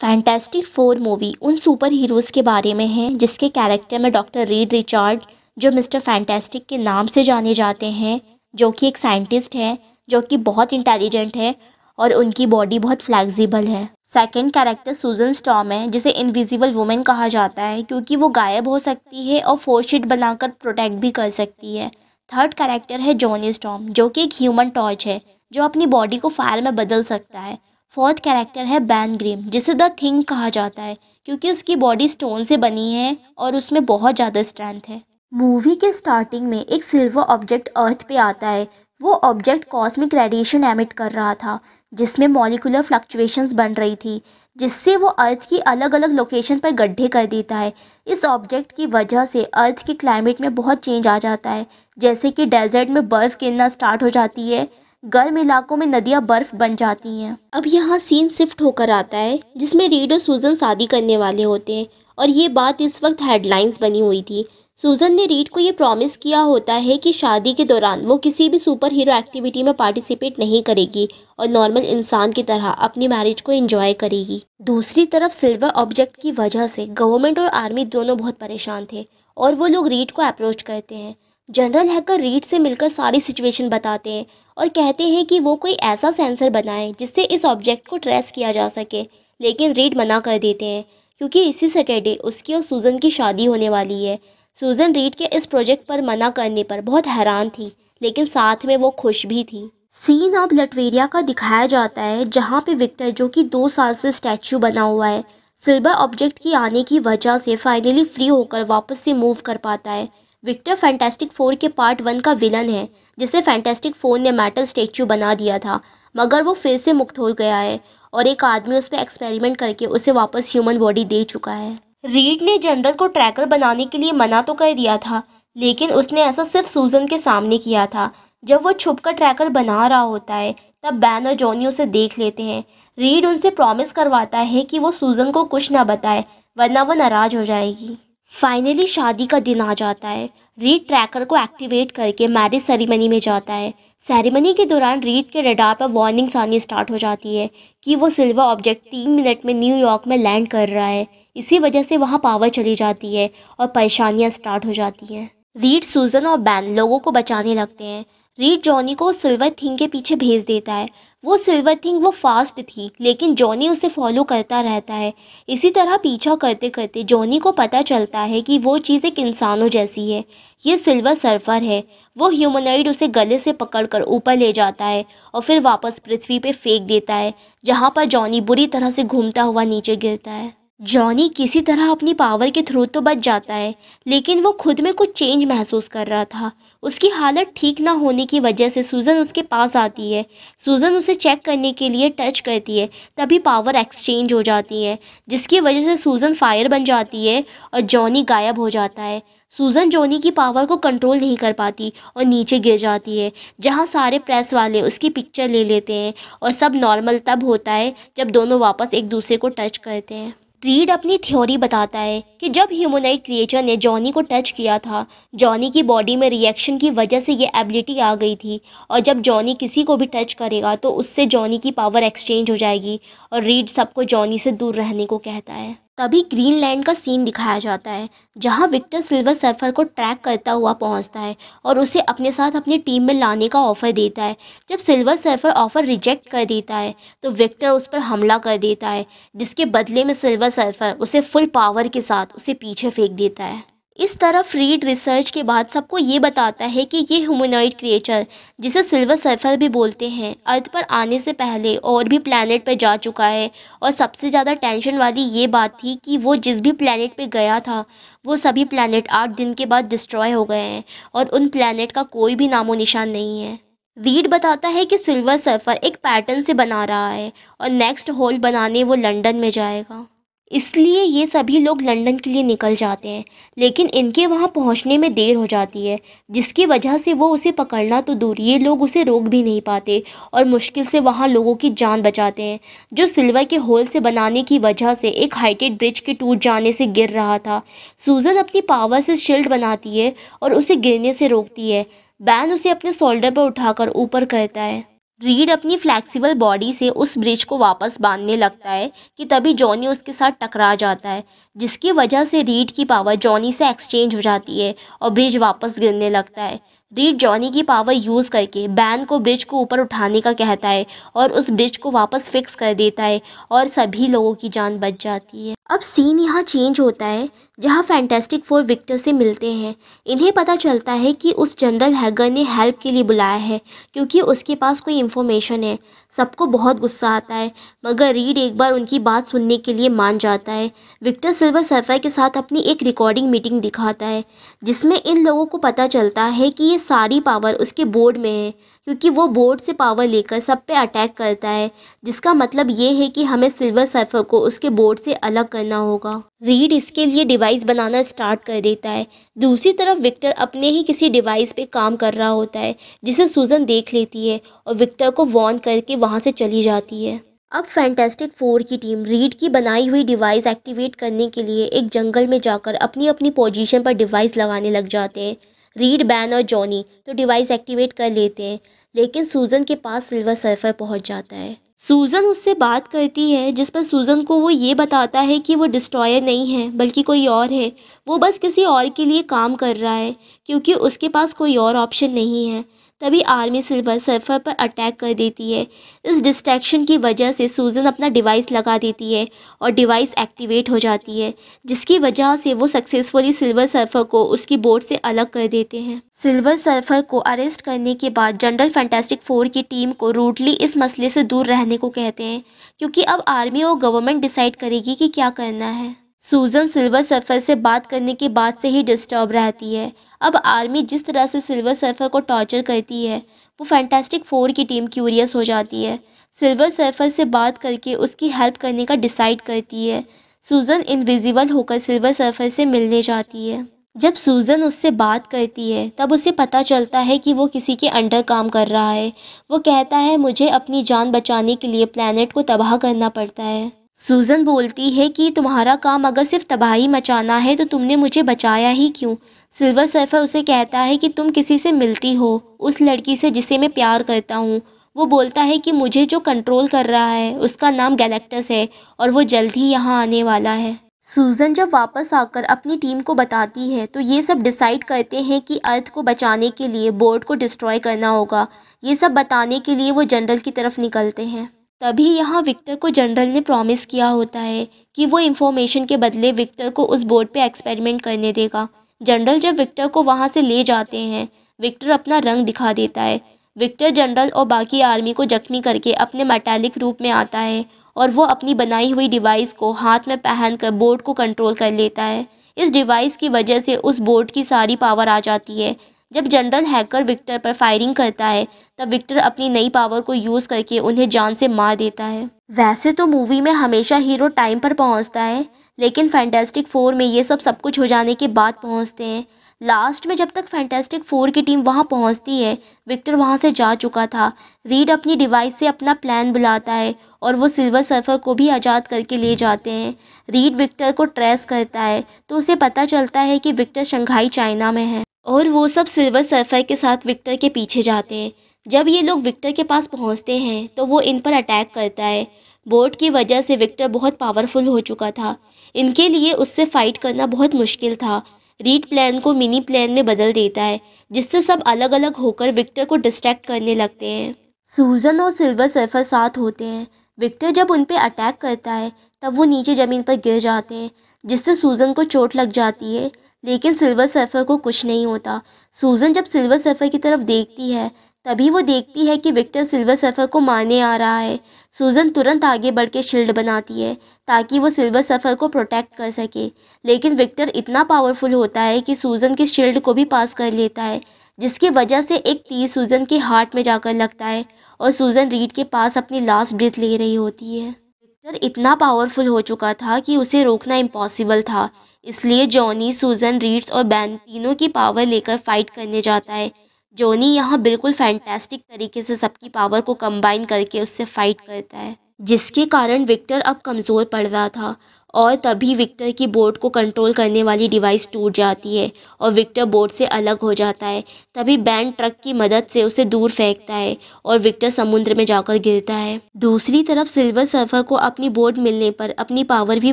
Fantastic four movie उन super heroes के बारे में है जिसके कैरेक्टर में डॉक्टर रीड रिचर्ड, जो मिस्टर फैंटास्टिक के नाम से जाने जाते हैं, जो कि एक साइंटिस्ट है जो कि बहुत इंटेलिजेंट है और उनकी बॉडी बहुत फ्लेक्सिबल है। सेकंड कैरेक्टर सूजन स्टॉर्म है, जिसे इनविजिबल वुमेन कहा जाता है क्योंकि वो गायब हो सकती है और फोर्स बनाकर प्रोटेक्ट भी कर सकती है। थर्ड कैरेक्टर है जॉनी स्टॉर्म, जो कि एक ह्यूमन टॉर्च है जो अपनी बॉडी को फायर में बदल सकता है। फोर्थ कैरेक्टर है बैन ग्रिम, जिसे द थिंग कहा जाता है क्योंकि उसकी बॉडी स्टोन से बनी है और उसमें बहुत ज़्यादा स्ट्रेंथ है। मूवी के स्टार्टिंग में एक सिल्वर ऑब्जेक्ट अर्थ पे आता है। वो ऑब्जेक्ट कॉस्मिक रेडिएशन एमिट कर रहा था जिसमें मॉलिक्यूलर फ्लक्चुएशंस बन रही थी, जिससे वो अर्थ की अलग अलग लोकेशन पर गड्ढे कर देता है। इस ऑब्जेक्ट की वजह से अर्थ के क्लाइमेट में बहुत चेंज आ जाता है, जैसे कि डेजर्ट में बर्फ़ गिरना स्टार्ट हो जाती है, गर्म इलाकों में नदियाँ बर्फ़ बन जाती हैं। अब यहाँ सीन शिफ्ट होकर आता है जिसमें रीड और सूजन शादी करने वाले होते हैं और ये बात इस वक्त हेडलाइंस बनी हुई थी। सूजन ने रीड को ये प्रॉमिस किया होता है कि शादी के दौरान वो किसी भी सुपर हीरो एक्टिविटी में पार्टिसिपेट नहीं करेगी और नॉर्मल इंसान की तरह अपनी मैरिज को एंजॉय करेगी। दूसरी तरफ सिल्वर ऑब्जेक्ट की वजह से गवर्नमेंट और आर्मी दोनों बहुत परेशान थे और वो लोग रीड को अप्रोच करते हैं। जनरल हैकर रीड से मिलकर सारी सिचुएशन बताते हैं और कहते हैं कि वो कोई ऐसा सेंसर बनाए जिससे इस ऑब्जेक्ट को ट्रेस किया जा सके, लेकिन रीड मना कर देते हैं क्योंकि इसी सैटरडे उसकी और सूजन की शादी होने वाली है। सूजन रीड के इस प्रोजेक्ट पर मना करने पर बहुत हैरान थी, लेकिन साथ में वो खुश भी थी। सीन अब लटवेरिया का दिखाया जाता है जहाँ पे विक्टर, जो कि 2 साल से स्टैचू बना हुआ है, सिल्वर ऑब्जेक्ट की आने की वजह से फाइनली फ्री होकर वापस से मूव कर पाता है। विक्टर फैंटास्टिक फोर के पार्ट 1 का विलन है जिसे फैंटास्टिक फोर ने मेटल स्टैचू बना दिया था, मगर वो फिर से मुक्त हो गया है और एक आदमी उस पर एक्सपेरिमेंट करके उसे वापस ह्यूमन बॉडी दे चुका है। रीड ने जनरल को ट्रैकर बनाने के लिए मना तो कर दिया था, लेकिन उसने ऐसा सिर्फ सूजन के सामने किया था। जब वो छुपकर ट्रैकर बना रहा होता है तब बैन और जॉनी उसे देख लेते हैं। रीड उनसे प्रॉमिस करवाता है कि वो सूजन को कुछ ना बताए वरना वो नाराज़ हो जाएगी। फाइनली शादी का दिन आ जाता है। रीड ट्रैकर को एक्टिवेट करके मैरिज सेरेमनी में जाता है। सेरेमनी के दौरान रीड के रडार पर वार्निंग्स आनी स्टार्ट हो जाती है कि वो सिल्वर ऑब्जेक्ट 3 मिनट में न्यूयॉर्क में लैंड कर रहा है। इसी वजह से वहाँ पावर चली जाती है और परेशानियाँ स्टार्ट हो जाती हैं। रीड, सूजन और बैन लोगों को बचाने लगते हैं। रीड जॉनी को सिल्वर थिंग के पीछे भेज देता है। वो सिल्वर थिंग वो फास्ट थी, लेकिन जॉनी उसे फॉलो करता रहता है। इसी तरह पीछा करते करते जॉनी को पता चलता है कि वो चीज़ एक इंसानों जैसी है। ये सिल्वर सर्फर है। वो ह्यूमनॉइड उसे गले से पकड़कर ऊपर ले जाता है और फिर वापस पृथ्वी पे फेंक देता है, जहाँ पर जॉनी बुरी तरह से घूमता हुआ नीचे गिरता है। जॉनी किसी तरह अपनी पावर के थ्रू तो बच जाता है, लेकिन वो खुद में कुछ चेंज महसूस कर रहा था। उसकी हालत ठीक ना होने की वजह से सूजन उसके पास आती है। सूजन उसे चेक करने के लिए टच करती है, तभी पावर एक्सचेंज हो जाती है, जिसकी वजह से सूजन फायर बन जाती है और जॉनी गायब हो जाता है। सूजन जॉनी की पावर को कंट्रोल नहीं कर पाती और नीचे गिर जाती है, जहाँ सारे प्रेस वाले उसकी पिक्चर ले लेते हैं और सब नॉर्मल तब होता है जब दोनों वापस एक दूसरे को टच करते हैं। रीड अपनी थ्योरी बताता है कि जब ह्यूमनॉइड क्रिएचर ने जॉनी को टच किया था, जॉनी की बॉडी में रिएक्शन की वजह से ये एबिलिटी आ गई थी और जब जॉनी किसी को भी टच करेगा तो उससे जॉनी की पावर एक्सचेंज हो जाएगी और रीड सबको जॉनी से दूर रहने को कहता है। तभी ग्रीनलैंड का सीन दिखाया जाता है जहां विक्टर सिल्वर सर्फर को ट्रैक करता हुआ पहुंचता है और उसे अपने साथ अपनी टीम में लाने का ऑफ़र देता है। जब सिल्वर सर्फर ऑफ़र रिजेक्ट कर देता है तो विक्टर उस पर हमला कर देता है, जिसके बदले में सिल्वर सर्फर उसे फुल पावर के साथ उसे पीछे फेंक देता है। इस तरफ रीड रिसर्च के बाद सबको ये बताता है कि ये ह्यूमनॉइड क्रिएचर, जिसे सिल्वर सर्फर भी बोलते हैं, अर्थ पर आने से पहले और भी प्लैनेट पर जा चुका है। और सबसे ज़्यादा टेंशन वाली ये बात थी कि वो जिस भी प्लैनेट पे गया था वो सभी प्लैनेट 8 दिन के बाद डिस्ट्रॉय हो गए हैं और उन प्लैनेट का कोई भी नामो निशान नहीं है। रीड बताता है कि सिल्वर सर्फर एक पैटर्न से बना रहा है और नेक्स्ट होल बनाने वो लंदन में जाएगा, इसलिए ये सभी लोग लंदन के लिए निकल जाते हैं, लेकिन इनके वहाँ पहुँचने में देर हो जाती है, जिसकी वजह से वो उसे पकड़ना तो दूर, ये लोग उसे रोक भी नहीं पाते और मुश्किल से वहाँ लोगों की जान बचाते हैं, जो सिल्वर के होल से बनाने की वजह से एक हाइटेड ब्रिज के टूट जाने से गिर रहा था। सूजन अपनी पावर से शील्ड बनाती है और उसे गिरने से रोकती है। बैन उसे अपने शोल्डर पर उठाकर ऊपर करता है। रीड अपनी फ्लैक्सिबल बॉडी से उस ब्रिज को वापस बांधने लगता है कि तभी जॉनी उसके साथ टकरा जाता है, जिसकी वजह से रीड की पावर जॉनी से एक्सचेंज हो जाती है और ब्रिज वापस गिरने लगता है। रीड जॉनी की पावर यूज़ करके बैन को ब्रिज को ऊपर उठाने का कहता है और उस ब्रिज को वापस फिक्स कर देता है और सभी लोगों की जान बच जाती है। अब सीन यहाँ चेंज होता है जहाँ फैंटास्टिक फोर विक्टर से मिलते हैं। इन्हें पता चलता है कि उस जनरल हैगर ने हेल्प के लिए बुलाया है क्योंकि उसके पास कोई इन्फॉर्मेशन है। सबको बहुत गुस्सा आता है मगर रीड एक बार उनकी बात सुनने के लिए मान जाता है। विक्टर सिल्वर सर्फर के साथ अपनी एक रिकॉर्डिंग मीटिंग दिखाता है जिसमें इन लोगों को पता चलता है कि ये सारी पावर उसके बोर्ड में है क्योंकि वो बोर्ड से पावर लेकर सब पे अटैक करता है, जिसका मतलब ये है कि हमें सिल्वर सर्फर को उसके बोर्ड से अलग करना होगा। रीड इसके लिए डिवाइस बनाना स्टार्ट कर देता है। दूसरी तरफ विक्टर अपने ही किसी डिवाइस पे काम कर रहा होता है जिसे सूजन देख लेती है और विक्टर को वॉर्न करके वहाँ से चली जाती है। अब फैंटास्टिक फोर की टीम रीड की बनाई हुई डिवाइस एक्टिवेट करने के लिए एक जंगल में जाकर अपनी अपनी पोजीशन पर डिवाइस लगाने लग जाते हैं। रीड, बैन और जॉनी तो डिवाइस एक्टिवेट कर लेते हैं लेकिन सूजन के पास सिल्वर सर्फर पहुंच जाता है। सूजन उससे बात करती है जिस पर सूजन को वो ये बताता है कि वो डिस्ट्रॉयर नहीं है बल्कि कोई और है। वो बस किसी और के लिए काम कर रहा है क्योंकि उसके पास कोई और ऑप्शन नहीं है। तभी आर्मी सिल्वर सर्फर पर अटैक कर देती है। इस डिस्ट्रैक्शन की वजह से सूजन अपना डिवाइस लगा देती है और डिवाइस एक्टिवेट हो जाती है जिसकी वजह से वो सक्सेसफुली सिल्वर सर्फर को उसकी बोर्ड से अलग कर देते हैं। सिल्वर सर्फर को अरेस्ट करने के बाद जनरल फैंटास्टिक फोर की टीम को रूटली इस मसले से दूर रहने को कहते हैं क्योंकि अब आर्मी और गवर्नमेंट डिसाइड करेगी कि क्या करना है। सूजन सिल्वर सर्फर से बात करने के बाद से ही डिस्टर्ब रहती है। अब आर्मी जिस तरह से सिल्वर सर्फर को टॉर्चर करती है वो फैंटास्टिक फोर की टीम क्यूरियस हो जाती है। सिल्वर सर्फर से बात करके उसकी हेल्प करने का डिसाइड करती है। सूजन इनविजिबल होकर सिल्वर सर्फर से मिलने जाती है। जब सूजन उससे बात करती है तब उसे पता चलता है कि वो किसी के अंडर काम कर रहा है। वो कहता है मुझे अपनी जान बचाने के लिए प्लैनेट को तबाह करना पड़ता है। सूजन बोलती है कि तुम्हारा काम अगर सिर्फ तबाही मचाना है तो तुमने मुझे बचाया ही क्यों। सिल्वर सर्फर उसे कहता है कि तुम किसी से मिलती हो, उस लड़की से जिसे मैं प्यार करता हूँ। वो बोलता है कि मुझे जो कंट्रोल कर रहा है उसका नाम गैलेक्टस है और वो जल्द ही यहाँ आने वाला है। सूजन जब वापस आकर अपनी टीम को बताती है तो ये सब डिसाइड करते हैं कि अर्थ को बचाने के लिए बोर्ड को डिस्ट्रॉय करना होगा। ये सब बताने के लिए वो जनरल की तरफ निकलते हैं। तभी यहाँ विक्टर को जनरल ने प्रॉमिस किया होता है कि वो इन्फॉर्मेशन के बदले विक्टर को उस बोर्ड पे एक्सपेरिमेंट करने देगा। जनरल जब विक्टर को वहाँ से ले जाते हैं विक्टर अपना रंग दिखा देता है। विक्टर जनरल और बाकी आर्मी को जख्मी करके अपने मेटालिक रूप में आता है और वो अपनी बनाई हुई डिवाइस को हाथ में पहनकर बोर्ड को कंट्रोल कर लेता है। इस डिवाइस की वजह से उस बोर्ड की सारी पावर आ जाती है। जब जनरल हैकर विक्टर पर फायरिंग करता है तब विक्टर अपनी नई पावर को यूज़ करके उन्हें जान से मार देता है। वैसे तो मूवी में हमेशा हीरो टाइम पर पहुंचता है लेकिन फैंटास्टिक फोर में ये सब कुछ हो जाने के बाद पहुंचते हैं। लास्ट में जब तक फैंटास्टिक फोर की टीम वहां पहुंचती है विक्टर वहां से जा चुका था। रीड अपनी डिवाइस से अपना प्लान बुलाता है और वो सिल्वर सर्फर को भी आज़ाद करके ले जाते हैं। रीड विक्टर को ट्रेस करता है तो उसे पता चलता है कि विक्टर शंघाई चाइना में है और वो सब सिल्वर सर्फर के साथ विक्टर के पीछे जाते हैं। जब ये लोग विक्टर के पास पहुंचते हैं तो वो इन पर अटैक करता है। बोर्ड की वजह से विक्टर बहुत पावरफुल हो चुका था। इनके लिए उससे फाइट करना बहुत मुश्किल था। रीड प्लान को मिनी प्लान में बदल देता है जिससे सब अलग अलग होकर विक्टर को डिस्ट्रैक्ट करने लगते हैं। सूजन और सिल्वर सर्फर साथ होते हैं। विक्टर जब उन पर अटैक करता है तब वो नीचे ज़मीन पर गिर जाते हैं जिससे सूजन को चोट लग जाती है लेकिन सिल्वर सर्फर को कुछ नहीं होता। सूजन जब सिल्वर सर्फर की तरफ देखती है तभी वो देखती है कि विक्टर सिल्वर सर्फर को मारने आ रहा है। सूजन तुरंत आगे बढ़ के शील्ड बनाती है ताकि वो सिल्वर सर्फर को प्रोटेक्ट कर सके लेकिन विक्टर इतना पावरफुल होता है कि सूजन के शील्ड को भी पास कर लेता है जिसकी वजह से एक तीर सूजन के हार्ट में जाकर लगता है और सूजन रीड के पास अपनी लास्ट ब्रीथ ले रही होती है। विक्टर इतना पावरफुल हो चुका था कि उसे रोकना इम्पॉसिबल था, इसलिए जॉनी, सूजन, रीड्स और बैन तीनों की पावर लेकर फाइट करने जाता है। जॉनी यहाँ बिल्कुल फैंटास्टिक तरीके से सबकी पावर को कंबाइन करके उससे फाइट करता है जिसके कारण विक्टर अब कमज़ोर पड़ रहा था और तभी विक्टर की बोट को कंट्रोल करने वाली डिवाइस टूट जाती है और विक्टर बोट से अलग हो जाता है। तभी बैन ट्रक की मदद से उसे दूर फेंकता है और विक्टर समुद्र में जाकर गिरता है। दूसरी तरफ सिल्वर सर्फर को अपनी बोट मिलने पर अपनी पावर भी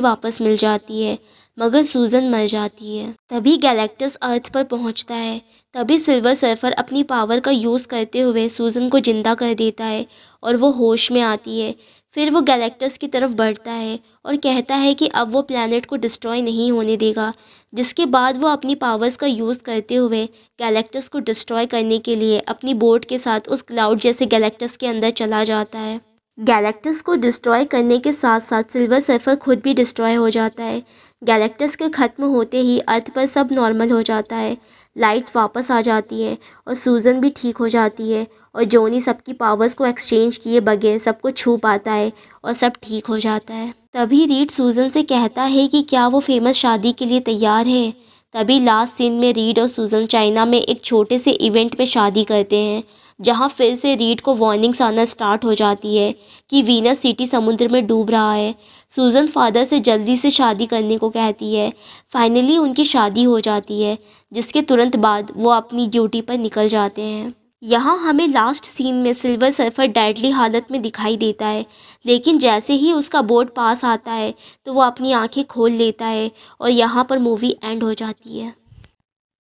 वापस मिल जाती है, मगर सूजन मर जाती है। तभी गैलेक्टस अर्थ पर पहुंचता है। तभी सिल्वर सर्फर अपनी पावर का यूज़ करते हुए सूजन को जिंदा कर देता है और वो होश में आती है। फिर वो गैलेक्टस की तरफ बढ़ता है और कहता है कि अब वो प्लैनेट को डिस्ट्रॉय नहीं होने देगा, जिसके बाद वो अपनी पावर्स का यूज़ करते हुए गैलेक्टस को डिस्ट्रॉय करने के लिए अपनी बोट के साथ उस क्लाउड जैसे गैलेक्टस के अंदर चला जाता है। गैलेक्टस को डिस्ट्रॉय करने के साथ साथ सिल्वर सर्फर खुद भी डिस्ट्रॉय हो जाता है। गैलेक्टस के ख़त्म होते ही अर्थ पर सब नॉर्मल हो जाता है, लाइट्स वापस आ जाती हैं और सूजन भी ठीक हो जाती है और जोनी सबकी पावर्स को एक्सचेंज किए बगैर सबको छू पाता है और सब ठीक हो जाता है। तभी रीड सूजन से कहता है कि क्या वो फेमस शादी के लिए तैयार है। तभी लास्ट सीन में रीड और सूजन चाइना में एक छोटे से इवेंट में शादी करते हैं, जहां फिर से रीड को वार्निंग्स आना स्टार्ट हो जाती है कि वीनस सिटी समुद्र में डूब रहा है। सूजन फादर से जल्दी से शादी करने को कहती है। फाइनली उनकी शादी हो जाती है, जिसके तुरंत बाद वो अपनी ड्यूटी पर निकल जाते हैं। यहाँ हमें लास्ट सीन में सिल्वर सर्फर डेडली हालत में दिखाई देता है, लेकिन जैसे ही उसका बोट पास आता है तो वो अपनी आंखें खोल लेता है और यहाँ पर मूवी एंड हो जाती है।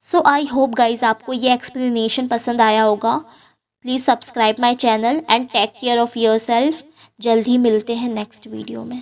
सो आई होप गाइज आपको ये एक्सप्लेनेशन पसंद आया होगा। Please subscribe my channel and take care of your self. जल्द ही मिलते हैं नेक्स्ट वीडियो में।